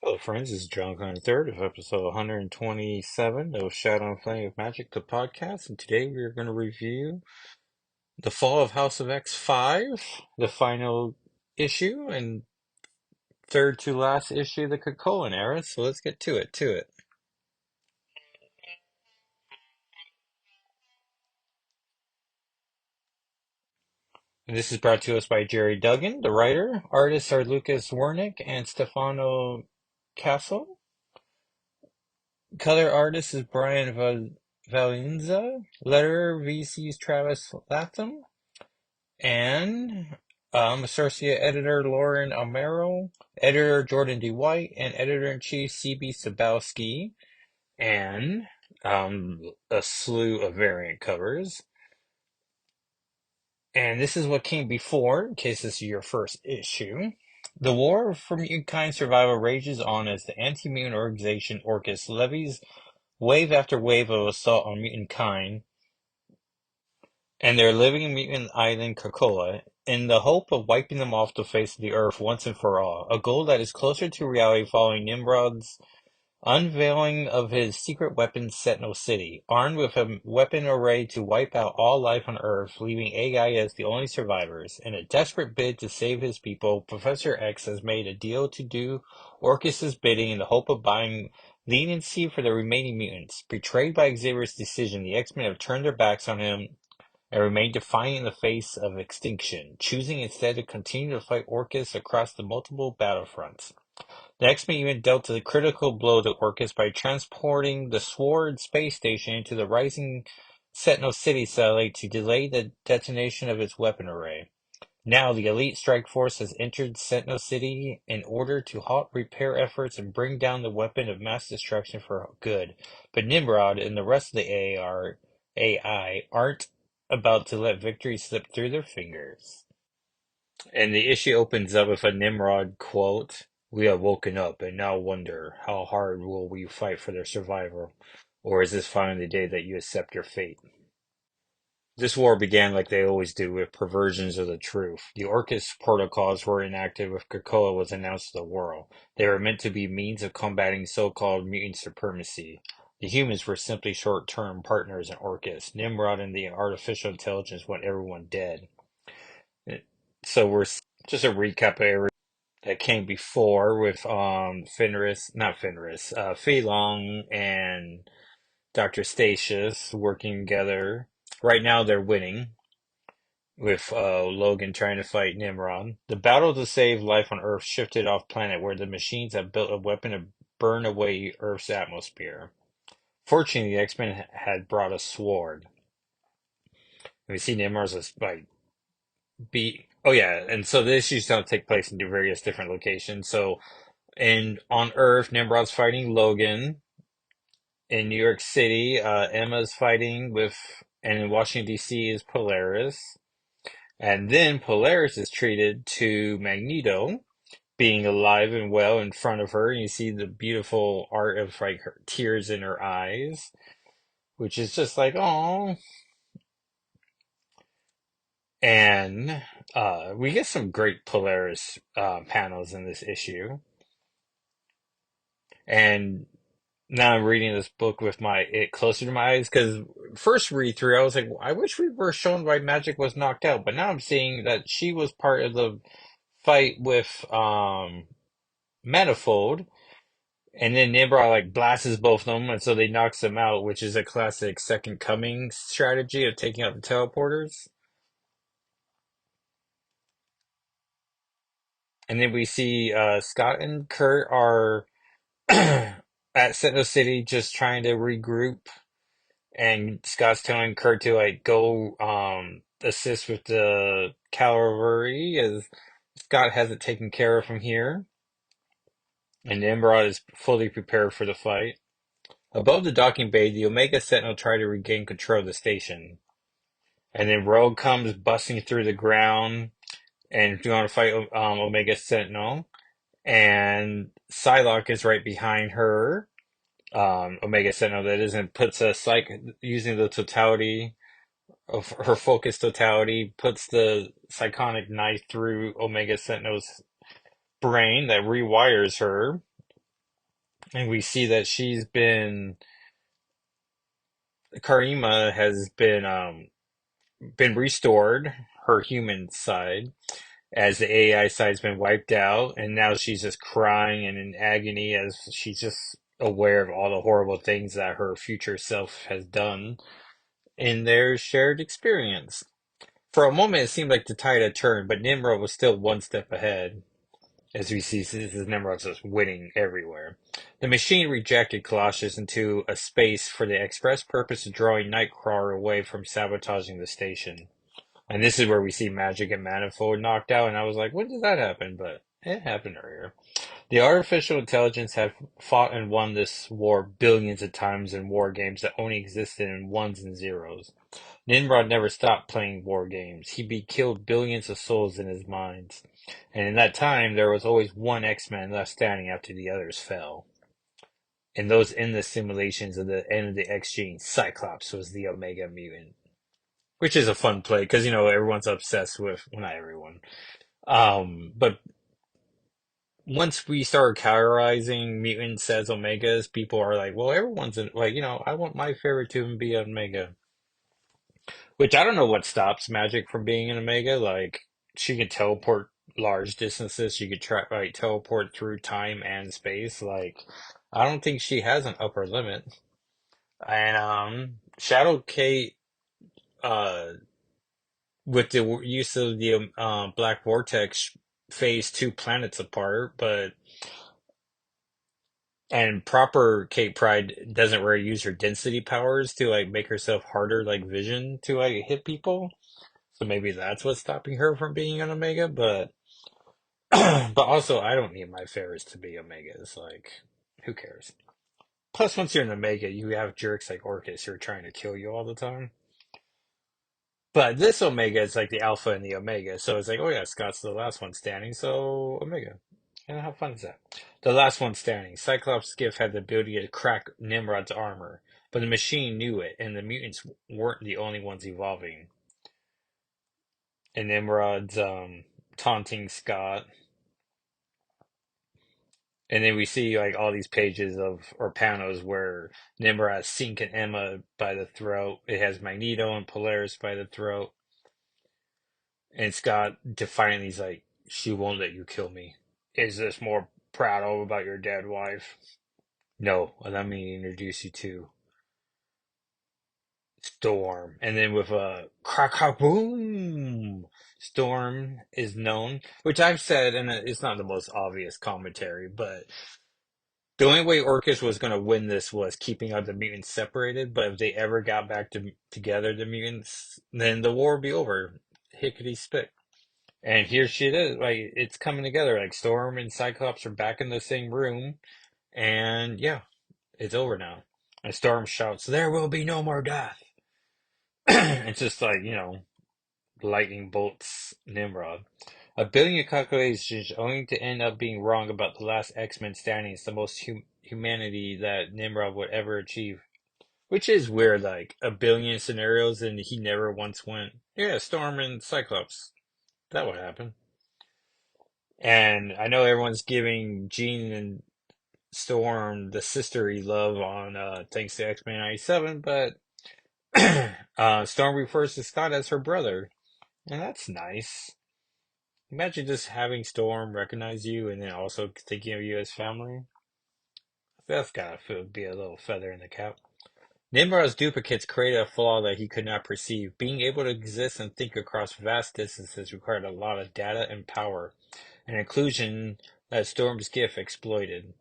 Hello, friends. This is John Connor third of episode 127 of Shadow and Flame of Magic, the podcast. And today we are going to review The Fall of House of X 5, the final issue, and third to last issue of the Krakoan era. So let's get to it. And this is brought to us by Jerry Duggan, the writer. Artists are Lucas Wernick and Stefano Castle. Color artist is Brian Valenza. Letterer VC's Travis Latham. And associate editor Lauren Almero, editor Jordan D. White, and editor-in-chief C.B. Sabowski, and a slew of variant covers. And this is what came before, in case this is your first issue. The war for mutant survival rages on as the anti-mutant organization Orcus levies wave after wave of assault on mutant kind and their living mutant island Krakoa, in the hope of wiping them off the face of the earth once and for all, a goal that is closer to reality following Nimrod's unveiling of his secret weapon Sentinel City, armed with a weapon array to wipe out all life on Earth, leaving AI as the only survivors. In a desperate bid to save his people, Professor X has made a deal to do Orcus's bidding in the hope of buying leniency for the remaining mutants. Betrayed by Xavier's decision, the X-Men have turned their backs on him and remained defiant in the face of extinction, choosing instead to continue to fight Orcus across the multiple battlefronts. The X-Men even dealt a critical blow to Orcus by transporting the Sword space station into the rising Sentinel City satellite to delay the detonation of its weapon array. Now, the elite strike force has entered Sentinel City in order to halt repair efforts and bring down the weapon of mass destruction for good. But Nimrod and the rest of the AI aren't about to let victory slip through their fingers. And the issue opens up with a Nimrod quote: "We have woken up and now wonder, how hard will we fight for their survival? Or is this finally the day that you accept your fate?" This war began like they always do, with perversions of the truth. The Orcus protocols were enacted when Krakoa was announced to the world. They were meant to be means of combating so-called mutant supremacy. The humans were simply short-term partners in Orcus. Nimrod and the artificial intelligence want everyone dead. So we're just a recap of everything that came before with Fenris, not Fenris, Fei Long and Dr. Statius working together. Right now they're winning with Logan trying to fight Nimrod. The battle to save life on Earth shifted off planet where the machines have built a weapon to burn away Earth's atmosphere. Fortunately, the X-Men had brought a sword. And we see Nimrod's like oh yeah, and so the issues don't take place in various different locations. So on Earth, Nimrod's fighting Logan. In New York City, Emma's fighting with, and in Washington D.C. is Polaris. And then Polaris is treated to Magneto being alive and well in front of her, and you see the beautiful art of like her tears in her eyes, which is just like, oh. And we get some great Polaris panels in this issue. And now I'm reading this book with my it closer to my eyes because first read through I was like, I wish we were shown why Magic was knocked out, but now I'm seeing that she was part of the fight with Manifold, and then Nimrod like blasts both of them, and so they knocks them out, which is a classic Second Coming strategy of taking out the teleporters. And then we see Scott and Kurt are at Sentinel City just trying to regroup, and Scott's telling Kurt to like go assist with the cavalry as Scott has it taken care of from here, and Nimrod is fully prepared for the fight. Above the docking bay, the Omega Sentinel try to regain control of the station, and then Rogue comes busting through the ground and you want to fight Omega Sentinel, and Psylocke is right behind her. Omega Sentinel that isn't puts a psych using the totality of her focus totality, puts the psychonic knife through Omega Sentinel's brain that rewires her. And we see that Karima has been restored, her human side, as the AI side's been wiped out, and now she's just crying and in agony as she's just aware of all the horrible things that her future self has done in their shared experience. For a moment, it seemed like the tide had turned, but Nimrod was still one step ahead. As we see, this is Nimrod's just winning everywhere. The machine rejected Colossus into a space for the express purpose of drawing Nightcrawler away from sabotaging the station. And this is where we see Magic and Manifold knocked out, and I was like, when did that happen? But it happened earlier. The artificial intelligence have fought and won this war billions of times in war games that only existed in ones and zeros. Nimrod never stopped playing war games. He killed billions of souls in his minds. And in that time, there was always one X-Man left standing after the others fell. And those endless simulations of the end of the X gene, Cyclops was the Omega mutant. Which is a fun play, because, everyone's obsessed with, well, not everyone. But once we start categorizing mutants as Omegas, people are like, well, like, I want my favorite to be Omega. Which I don't know what stops Magic from being an Omega. Like, she can teleport large distances. She could teleport through time and space. Like, I don't think she has an upper limit. And Shadow Kate, uh, with the use of the Black Vortex, phase two planets apart, but and proper Kate Pride doesn't really use her density powers to like make herself harder like Vision to like hit people. So maybe that's what's stopping her from being an Omega, but but also I don't need my favorites to be Omegas. Like, who cares? Plus, once you're an Omega, you have jerks like Orcus who are trying to kill you all the time. But this Omega is like the Alpha and the Omega, so it's like, oh yeah, Scott's the last one standing, so Omega. And how fun is that? The last one standing. Cyclops' gift had the ability to crack Nimrod's armor, but the machine knew it, and the mutants weren't the only ones evolving. And Nimrod's taunting Scott. And then we see like all these pages of or panels where Nimrod has Sink and Emma by the throat. It has Magneto and Polaris by the throat. And Scott defiantly's like, she won't let you kill me. Is this more proud about your dead wife? No, allow me to introduce you to Storm. And then with a crack, crack, boom, Storm is known, which I've said, and it's not the most obvious commentary, but the only way Orcus was going to win this was keeping the mutants separated. But if they ever got back together, the mutants, then the war would be over. Hickety spick. And here she is, like it's coming together. Like Storm and Cyclops are back in the same room, and yeah, it's over now. And Storm shouts, "There will be no more death." It's just like lightning bolts Nimrod. A billion calculations only to end up being wrong about the last X-Men standing is the most humanity that Nimrod would ever achieve. Which is weird, like a billion scenarios and he never once went, yeah, Storm and Cyclops. That would happen. And I know everyone's giving Jean and Storm the sisterly love on thanks to X-Men 97, but Storm refers to Scott as her brother. And that's nice. Imagine just having Storm recognize you and then also thinking of you as family. That's gotta be a little feather in the cap. Nimrod's duplicates created a flaw that he could not perceive. Being able to exist and think across vast distances required a lot of data and power, an inclusion that Storm's gift exploited.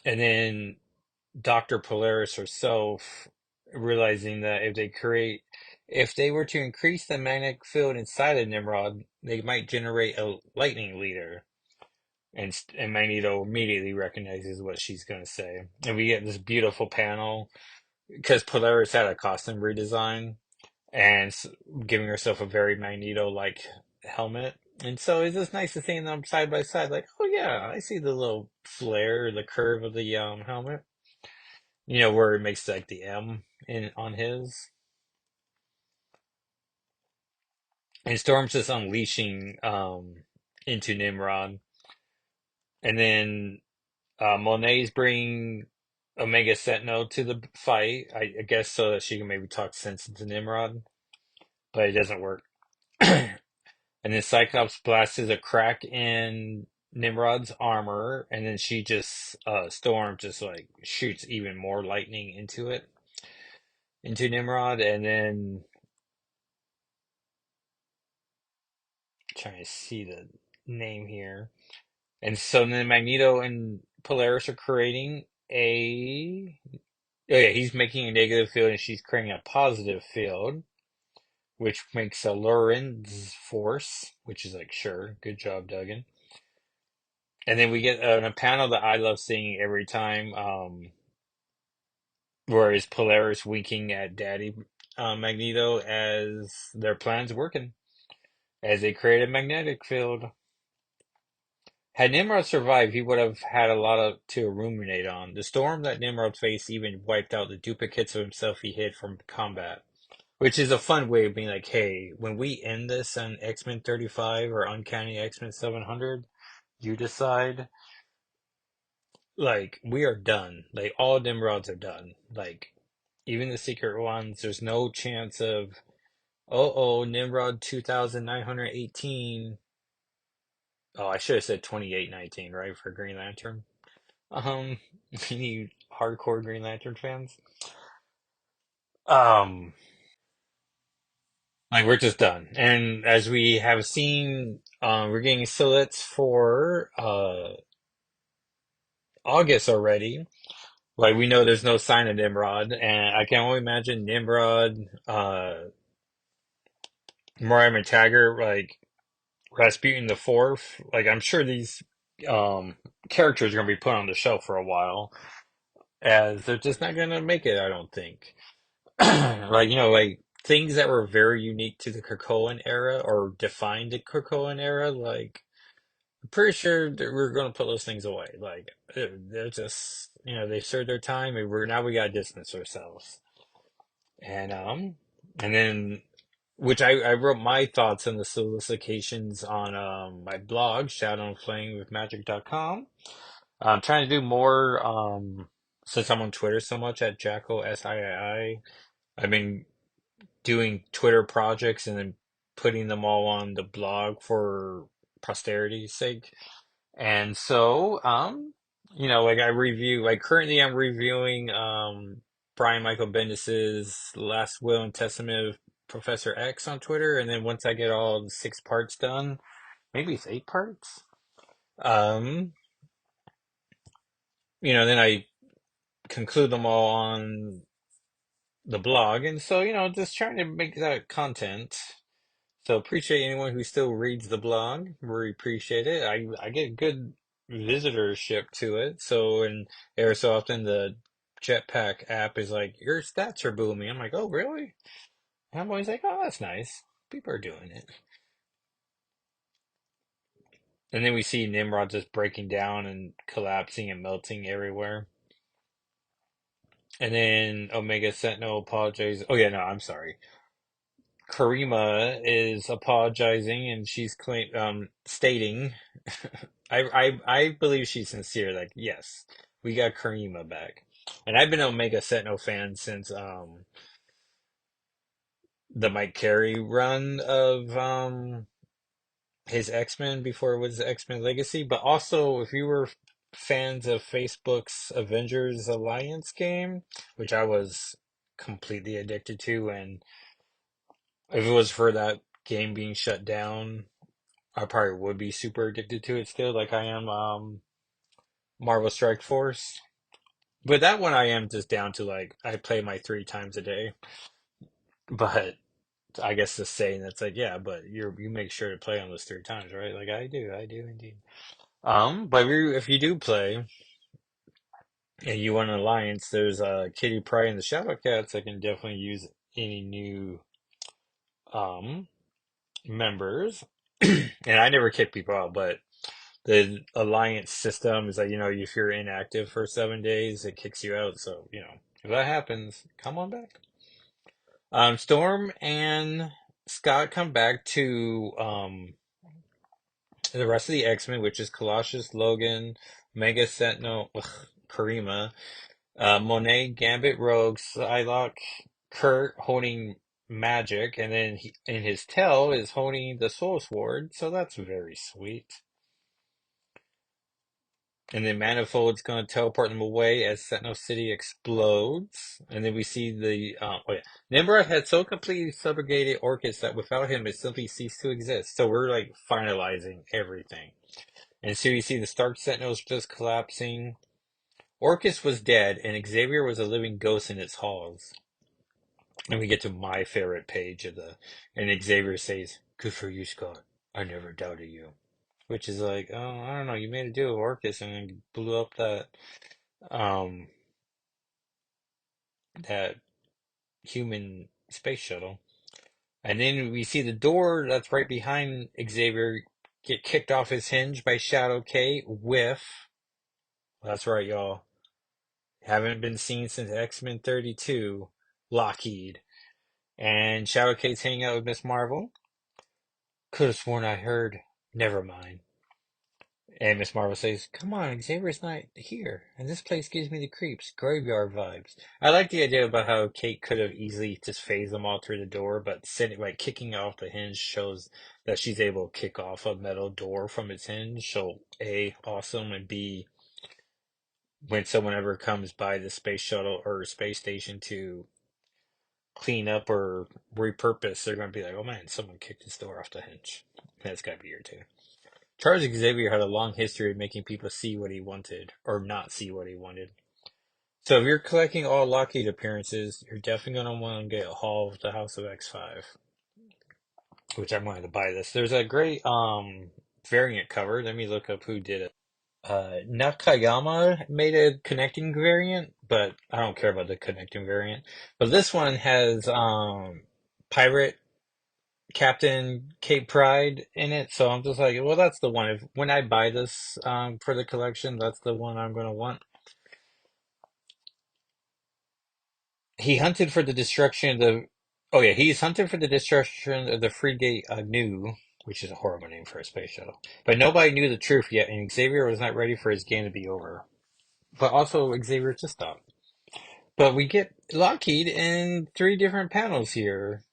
And then Dr. Polaris herself realizing that if they were to increase the magnetic field inside of Nimrod, they might generate a lightning leader. And Magneto immediately recognizes what she's going to say. And we get this beautiful panel because Polaris had a costume redesign and giving herself a very Magneto-like helmet. And so it's just nice to see them side by side, like, oh yeah, I see the little flare, the curve of the helmet. Where it makes like the M in on his. And Storm's just unleashing into Nimrod. And then Monet's bringing Omega Sentinel to the fight, I guess, so that she can maybe talk sense into Nimrod, but it doesn't work. And then Cyclops blasts a crack in Nimrod's armor, and then she just Storm just like shoots even more lightning into it, into Nimrod, and then trying to see the name here. And so then Magneto and Polaris are creating a oh yeah, he's making a negative field and she's creating a positive field, which makes a Lorenz force, which is like sure, good job, Duggan. And then we get a panel that I love seeing every time, where is Polaris winking at Daddy Magneto as their plan's working, as they create a magnetic field. Had Nimrod survived, he would have had a lot to ruminate on. The storm that Nimrod faced even wiped out the duplicates of himself he hid from combat. Which is a fun way of being like, hey, when we end this on X-Men 35 or Uncanny X-Men 700, you decide, like, we are done. Like, all Nimrods are done. Like, even the secret ones, there's no chance of, Nimrod 2918. Oh, I should have said 2819, right, for Green Lantern. Um, any hardcore Green Lantern fans? Um, like we're just done. And as we have seen, we're getting silhouettes for August already. Like we know there's no sign of Nimrod, and I can only imagine Nimrod, Mariah McTaggart, like Rasputin the Fourth. Like I'm sure these characters are gonna be put on the shelf for a while, as they're just not gonna make it. I don't think. Like like things that were very unique to the Krakoan era or defined the Krakoan era, like I'm pretty sure that we're going to put those things away. Like they're just, they've served their time, and we're now we got to distance ourselves. And then, which I wrote my thoughts on the solicitations on my blog, shadowandflamewithmagic.com. I'm trying to do more since I'm on Twitter so much at Jacko SIII. I've been doing Twitter projects and then putting them all on the blog for posterity's sake. And so, like I review, like currently I'm reviewing Brian Michael Bendis's Last Will and Testament of Professor X on Twitter, and then once I get all the 6 parts done, maybe it's 8 parts. Um, then I conclude them all on the blog, and so just trying to make that content. So appreciate anyone who still reads the blog. Really appreciate it. I get good visitorship to it. So and every so often the Jetpack app is like, your stats are booming. I'm like, oh really? And I'm always like, oh that's nice. People are doing it. And then we see Nimrod just breaking down and collapsing and melting everywhere. And then Omega Sentinel apologizes. Oh yeah, no, I'm sorry. Karima is apologizing and she's stating I believe she's sincere. Like, yes, we got Karima back, and I've been an Omega Sentinel fan since the Mike Carey run of his X Men before it was X Men Legacy. But also, if you were fans of Facebook's Avengers Alliance game, which I was completely addicted to, and if it was for that game being shut down, I probably would be super addicted to it still, like I am Marvel Strike Force. But that one I am just down to like I play my 3 times a day. But I guess the saying that's like, yeah, but you make sure to play on those 3 times, right? Like I do indeed. But if you do play and you want an alliance, there's Kitty Pryde and the Shadowcats that can definitely use any new um members. And I never kick people out, but the alliance system is like, if you're inactive for 7 days, it kicks you out. So, if that happens, come on back. Storm and Scott come back to The rest of the X-Men, which is Colossus, Logan, Mega Sentinel, Karima, Monet, Gambit, Rogue, Psylocke, Kurt holding magic, and then in his tail is holding the Soul Sword, so that's very sweet. And then Manifold's going to teleport them away as Sentinel City explodes. And then we see Nimbra had so completely subjugated Orchis that without him it simply ceased to exist. So we're like finalizing everything. And so you see the Stark Sentinels just collapsing. Orchis was dead, and Xavier was a living ghost in its halls. And we get to my favorite page and Xavier says, "Good for you, Scott. I never doubted you." Which is like, oh, I don't know, you made a deal with Orchis and then blew up um, that human space shuttle. And then we see the door that's right behind Xavier get kicked off his hinge by Shadow K with, that's right, y'all, haven't been seen since X-Men 32, Lockheed. And Shadow K's hanging out with Miss Marvel. Could have sworn I heard. Never mind. And Miss Marvel says, "Come on, Xavier's not here, and this place gives me the creeps, graveyard vibes." I like the idea about how Kate could have easily just phased them all through the door, but sitting like kicking off the hinge shows that she's able to kick off a metal door from its hinge. So A, awesome, and B, when someone ever comes by the space shuttle or space station to clean up or repurpose, they're going to be like, "Oh man, someone kicked this door off the hinge." That's got to be here too. Charles Xavier had a long history of making people see what he wanted, or not see what he wanted. So if you're collecting all Lockheed appearances, you're definitely going to want to get Hall of the House of X5, which I wanted to buy this. There's a great variant cover. Let me look up who did it. Nakayama made a connecting variant, but I don't care about the connecting variant. But this one has Pirate Captain Cape Pride in it, so I'm just like, well, that's the one. If when I buy this for the collection, that's the one I'm going to want. He hunted for the destruction of the. Oh yeah, he's hunted for the destruction of the Frigate Agnew, which is a horrible name for a space shuttle. But nobody knew the truth yet, and Xavier was not ready for his game to be over. But also, Xavier just stopped. But we get Lockheed in three different panels here,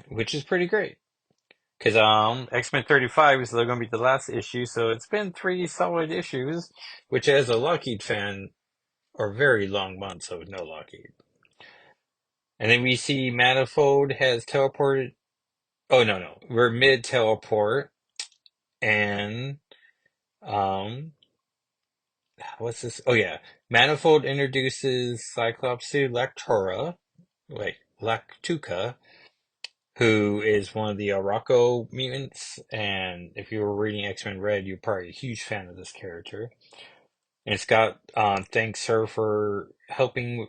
which is pretty great. Because X-Men 35 is going to be the last issue, so it's been three solid issues, which as a Lockheed fan are very long months of no Lockheed. And then we see Manifold has teleported. Oh no, we're mid teleport, and um, what's this? Oh yeah, Manifold introduces Cyclops to Lactuca, who is one of the Araco mutants. And if you were reading X-Men Red, you're probably a huge fan of this character. And Scott thanks her for helping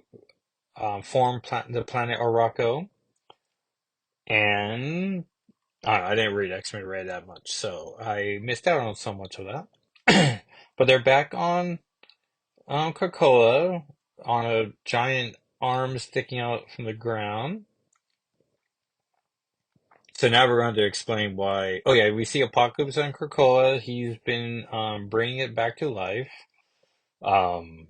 form the planet Araco. And I didn't read X-Men Red that much, so I missed out on so much of that. But they're back on Krakoa on a giant arm sticking out from the ground. So now we're going to explain why. Oh yeah, we see Apocalypse on Krakoa. He's been bringing it back to life. Um,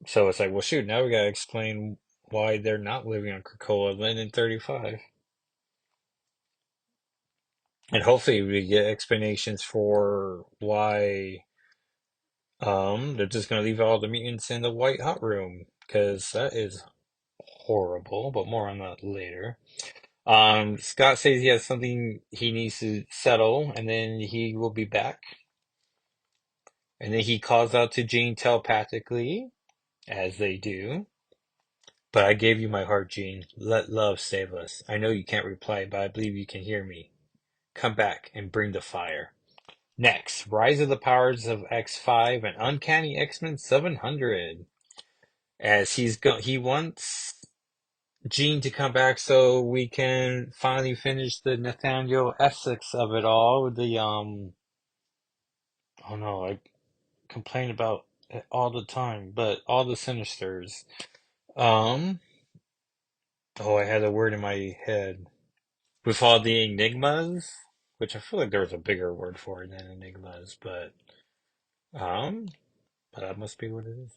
so it's like, well, shoot, now we got to explain why they're not living on Krakoa then in 35. And hopefully we get explanations for why they're just going to leave all the mutants in the white hot room, because that is horrible, but more on that later. Scott says he has something he needs to settle, and then he will be back. And then he calls out to Jean telepathically, as they do. But I gave you my heart, Jean. Let love save us. I know you can't reply, but I believe you can hear me. Come back and bring the fire. Next, Rise of the Powers of X5 and Uncanny X-Men 700. As he wants Jean to come back so we can finally finish the Nathaniel Essex of it all. Oh no, I complain about it all the time, but all the Sinisters. Um, oh, I had a word in my head. With all the enigmas, which I feel like there was a bigger word for it than enigmas, um, but that must be what it is.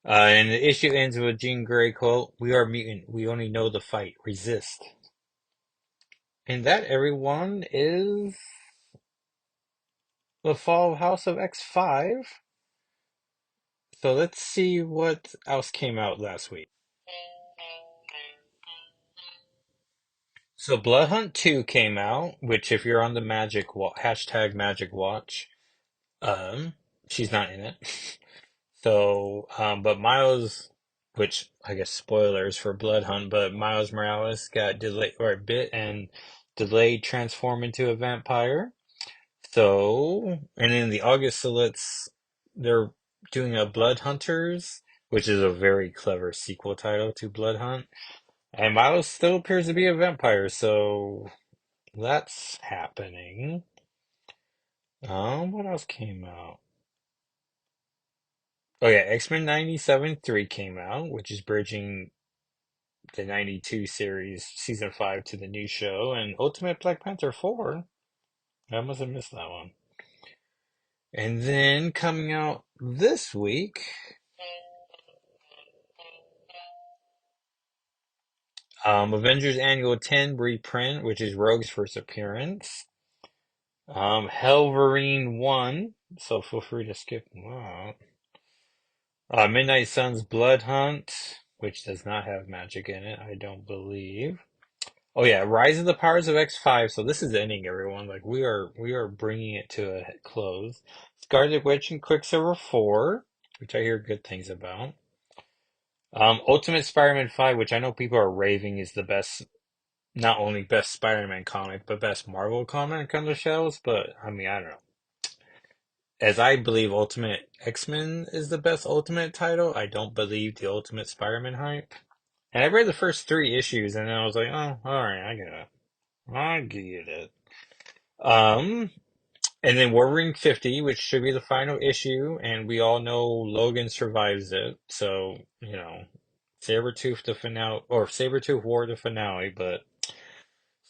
And the issue ends with Jean Grey quote, "We are mutant. We only know the fight. Resist." And that, everyone, is the Fall House of X5. So let's see what else came out last week. So Blood Hunt 2 came out, which if you're on the hashtag Magic Watch, um, she's not in it. So, but Miles, which I guess spoilers for Blood Hunt, but Miles Morales got delayed or bit and delayed transform into a vampire. So, and in the August Slits, they're doing a Blood Hunters, which is a very clever sequel title to Blood Hunt. And Miles still appears to be a vampire, so that's happening. What else came out? Oh yeah, X-Men 97 3 came out, which is bridging the 92 series season 5 to the new show, and Ultimate Black Panther 4. I must have missed that one. And then coming out this week, Avengers Annual 10 reprint, which is Rogue's first appearance. Helverine 1, so feel free to skip that. Midnight Sun's Blood Hunt, which does not have magic in it, I don't believe. Oh yeah, Rise of the Powers of X5. So this is ending, everyone. Like we are bringing it to a close. Scarlet Witch and Quicksilver 4, which I hear good things about. Ultimate Spider-Man 5, which I know people are raving is the best, not only best Spider-Man comic, but best Marvel comic on the shelves. But I mean, I don't know. As I believe Ultimate X-Men is the best Ultimate title, I don't believe the Ultimate Spider-Man hype. And I read the first 3 issues, and then I was like, oh, all right, I get it. I get it. Um, and then Wolverine 50, which should be the final issue, and we all know Logan survives it. So, Sabretooth the finale, or Sabretooth War the finale, but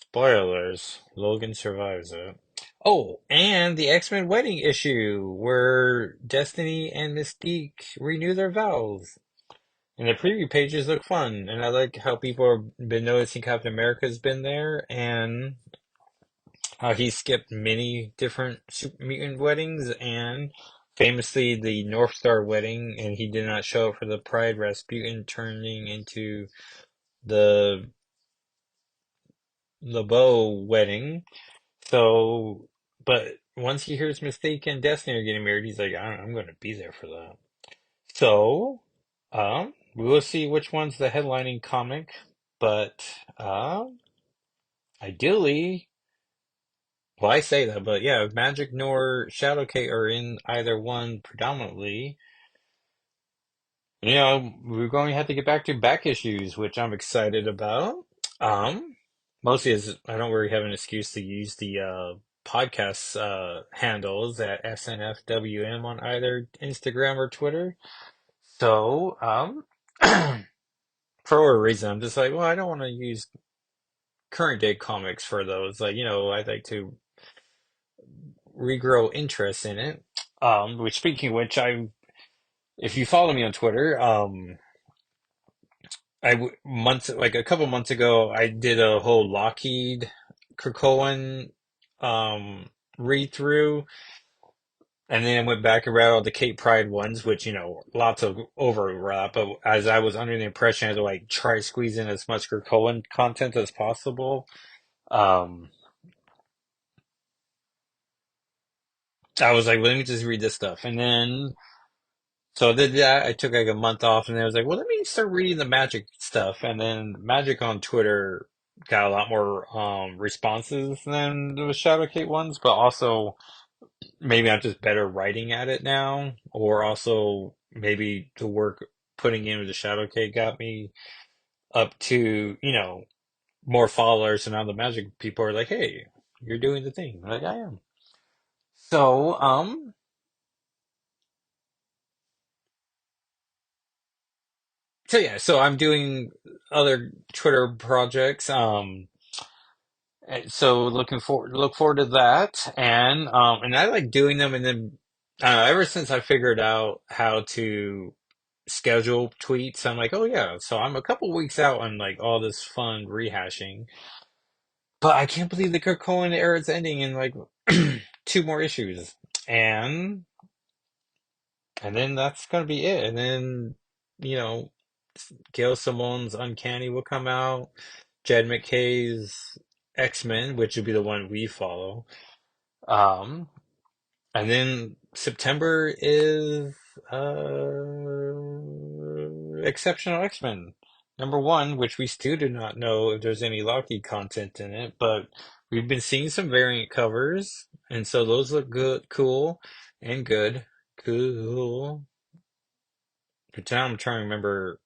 spoilers, Logan survives it. Oh, and the X-Men wedding issue, where Destiny and Mystique renew their vows. And the preview pages look fun, and I like how people have been noticing Captain America's been there, and how he skipped many different super mutant weddings, and famously the North Star wedding, and he did not show up for the Pride Rasputin turning into the LeBeau wedding. So, but once he hears Mystique and Destiny are getting married, he's like, I'm going to be there for that. So, we will see which one's the headlining comic, but ideally, well, I say that, but yeah, if Magic nor Shadowcake are in either one predominantly, we're going to have to get back issues, which I'm excited about. Um, Mostly as I don't really have an excuse to use the podcast handles at SNFWM on either Instagram or Twitter. So, for whatever reason, I'm just like, well, I don't want to use current day comics for those. Like, I'd like to regrow interest in it. Which speaking of which, if you follow me on Twitter, like a couple months ago, I did a whole Lockheed Krakoan read through, and then I went back and read all the Cape Pride ones, which lots of overlap. But as I was under the impression, I had to like try to squeeze in as much Krakoan content as possible. Um, I was like, let me just read this stuff, and then so I did that. I took like a month off, and then I was like, well, let me start reading the Magic stuff. And then Magic on Twitter got a lot more responses than the Shadowcake ones, but also maybe I'm just better writing at it now, or also maybe the work putting in with the Shadowcake got me up to more followers, and now the Magic people are like, hey, you're doing the thing. Like I am. So so yeah, so I'm doing other Twitter projects. So look forward to that, and I like doing them, and then ever since I figured out how to schedule tweets, I'm like, oh yeah, so I'm a couple weeks out on like all this fun rehashing, but I can't believe the Kirk Cohen era is ending in like two more issues, and and then that's gonna be it, and then you know, Gail Simone's Uncanny will come out, Jed McKay's X-Men, which would be the one we follow. Um, and then September is Exceptional X-Men #1, which we still do not know if there's any Lockheed content in it, but we've been seeing some variant covers, and so those look good, cool, and good. Cool. But now I'm trying to remember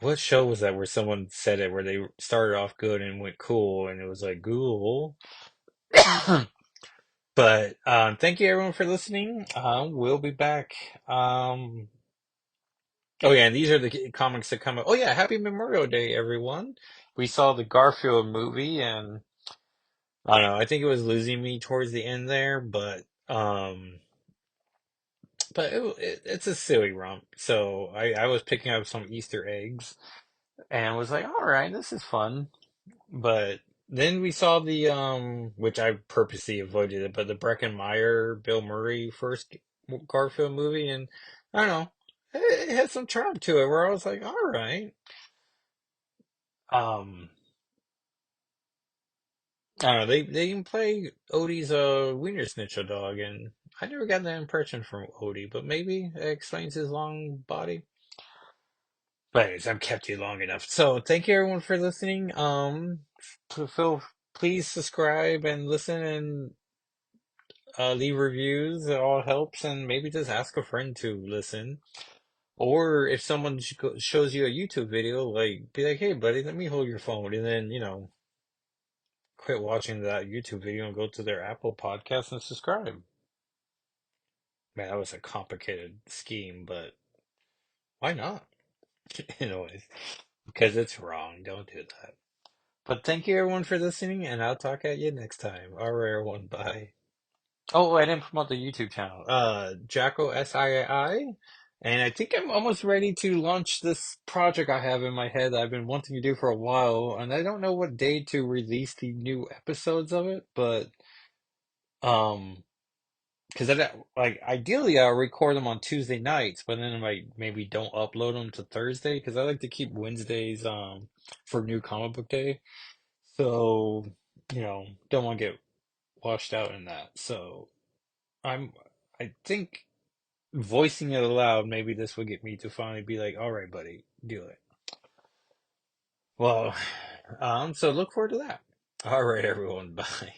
what show was that where someone said it, where they started off good and went cool, and it was like cool. But thank you everyone for listening. We'll be back. Oh yeah, and these are the comics that come up. Oh yeah, Happy Memorial Day, everyone. We saw the Garfield movie, and I don't know. I think it was losing me towards the end there, but it's a silly romp. So I was picking up some Easter eggs and was like, all right, this is fun. But then we saw the which I purposely avoided it, but the Breckin Meyer Bill Murray first Garfield movie, and I don't know, it had some charm to it where I was like, all right. Um, I don't know, they even play Odie's Wiener Schnitzel dog, and I never got that impression from Odie, but maybe it explains his long body. But anyways, I've kept you long enough. So thank you everyone for listening. Feel please subscribe and listen and leave reviews. It all helps, and maybe just ask a friend to listen. Or if someone shows you a YouTube video, like be like, "Hey, buddy, let me hold your phone," and then quit watching that YouTube video and go to their Apple Podcast and subscribe. Man, that was a complicated scheme, but why not? Anyways, because it's wrong. Don't do that. But thank you everyone for listening, and I'll talk at you next time. All right, everyone. Bye. Oh, I didn't promote the YouTube channel. Jacko SII. And I think I'm almost ready to launch this project I have in my head that I've been wanting to do for a while. And I don't know what day to release the new episodes of it, but um, because like ideally I'll record them on Tuesday nights, but then I maybe don't upload them to Thursday because I like to keep Wednesdays for New Comic Book Day. So, don't want to get washed out in that. So I'm I think voicing it aloud, maybe this will get me to finally be like, all right, buddy, do it. Well, so look forward to that. All right, everyone. Bye.